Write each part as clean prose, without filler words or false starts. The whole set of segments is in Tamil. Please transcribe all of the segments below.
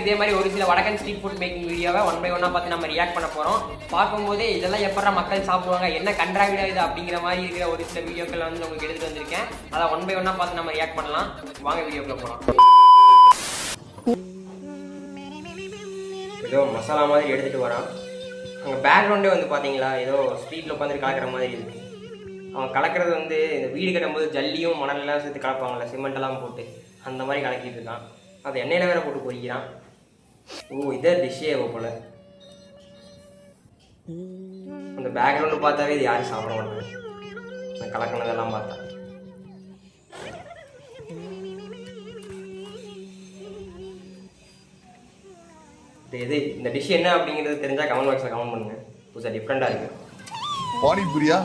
இதே மாதிரி ஒரு சில வடக்கன் ஸ்ட்ரீட் ஃபுட் மேக்கிங் வீடியோவை 1 by 1 பார்த்து நம்ம ரியாக்ட் பண்ண போறோம். பார்க்கும்போது இதெல்லாம் எப்படா மக்கள் சாப்பிடுவாங்க, என்ன கண்ட்ராவிடா இது அப்படிங்கிற மாதிரி இருக்கிற ஒரு சில வீடியோக்கள் வந்து உங்களுக்கு எடுத்துட்டு வந்திருக்கேன். அதை 1 by 1 பார்த்து நம்ம ரியாக்ட் பண்ணலாம். வாங்க வீடியோக்குள்ள போகலாம். ஏதோ மசாலா மாதிரி எடுத்துட்டு வரான். அங்கே பேக்ரவுண்டே வந்து பார்த்தீங்களா, ஏதோ ஸ்ட்ரீட்டில் உட்காந்து கலக்கிற மாதிரி இருக்கு. அவன் கலக்கிறது வந்து இந்த வீடு கட்டும்போது ஜல்லியும் மணலெல்லாம் சேர்த்து கலப்பாங்கள்ல, சிமெண்டெல்லாம் போட்டு அந்த மாதிரி கலக்கிட்டு இருக்கான். அதை எண்ணெயில் வேற போட்டு பொரிக்கிறான். ஓ, இதே டிஷ்ஷே போல. அந்த பேக்ரவுண்டு பார்த்தாவே இது யாரும் சாப்பிட மாட்டாங்க, நான் கலக்கினதெல்லாம் பார்த்தா. இது இந்த டிஷ் என்ன அப்படிங்கிறது தெரிஞ்சா கமெண்ட் பாக்ஸ்ல கமெண்ட் பண்ணுங்க. புதுசா டிஃப்ரெண்டா இருக்கு. பானிபூரியா?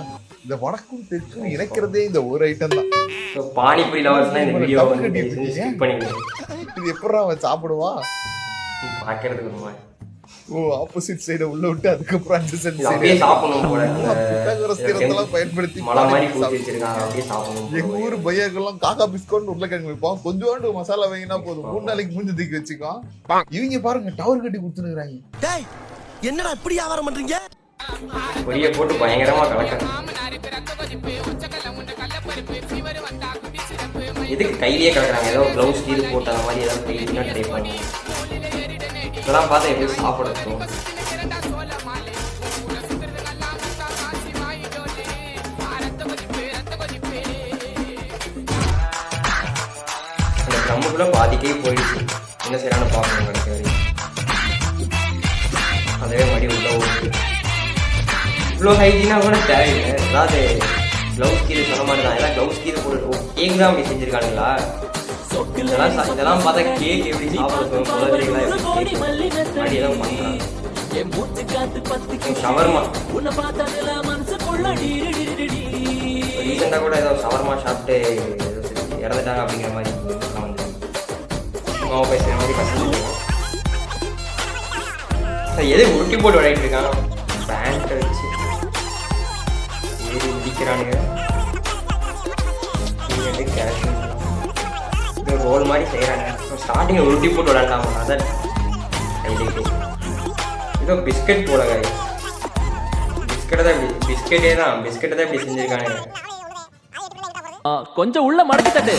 இந்த வடக்கும் தெற்கும் இணைக்கிறதே இந்த ஒரு ஐட்டம் தான். பானிபூரி லவர்ஸ்லாம் இந்த வீடியோ ஸ்கிப் பண்ணிடுங்க. இது எப்பறா அவன் சாப்பிடுவா? பாக்கிறதுக்கு ஒரு மாதிரி. ஓ, ஆப்போசிட் சைட உள்ள விட்டு அதுக்கப்புறம் அந்த சைடு அப்படியே சாப்பிடணும் போல. பித்தாகரஸ் தியரத்தெல்லாம் பயன்படுத்தி மலை மாதிரி கூட்டி வச்சிருக்காங்க, அப்படியே சாப்பிடணும். எங்க ஊர் பையர்கள்லாம் காக்கா பிஸ்கட் உருளைக்கிழங்கு வைப்பான். கொஞ்சோண்டு மசாலா வைங்கினா போதும், 3 நாளைக்கு மூஞ்சி தூக்கி வச்சுக்கான். இவங்க பாருங்க டவர் கட்டி கொடுத்துருக்காங்க. டேய், என்னடா இப்படி வியாபாரம் பண்றீங்க? பொரிய போட்டு பயங்கரமா கலக்கணும். எதுக்கு கையிலேயே கலக்குறாங்க? ஏதோ க்ளவுஸ் கீழ் போட்டு அந்த மாதிரி ஏதாவது கையினா ட்ரை பண்ணி இதெல்லாம் பார்த்தா எப்படி சாப்பிடணும். அந்த ட்ரம்முக்குள்ள பாதிக்கே போயிடுச்சு. என்ன செய்யறான்னு பார்க்கணும். கிடைக்க வரைக்கும் அதே மாதிரி உள்ள ஓடுது. இவ்வளோ ஹைஜீனா கூட தேவையில்லை. ஏதாவது க்ளவுஸ் கீழ் சொன்ன மாதிரி தான். எல்லாம் க்ளவுஸ் கீழ் போட்டு கேக் தான் அப்படி செஞ்சுருக்கானுங்களா? இதெல்லாம் பார்த்தா கேக் எப்படி சாப்பிடுறோம், குழந்தைகளா எப்படி அப்படியெல்லாம் பண்ணுறாங்க. ஷவர்மா ரீசெண்டாக கூட ஏதோ ஷவர்மா சாப்பிட்டு இறந்துட்டாங்க அப்படிங்கிற மாதிரி வந்து மாவு பேசுகிற மாதிரி பசங்க எது உருட்டி போட்டு விளையாட்டு இருக்காங்க. பேண்ட்டை வச்சு ஏறி முடிக்கிறானுங்க. ரோல் மாதிரி செய்கிறாங்க. ஸ்டார்டிங் உருட்டி போட்டு விளையாண்டாம அதான் ஹைலைட்டு. ஏதோ பிஸ்கட் போல பிஸ்கெட்டே தான் இப்படி செஞ்சுருக்கானுங்க. கொஞ்சம் உள்ள மடக்கி தட்டு.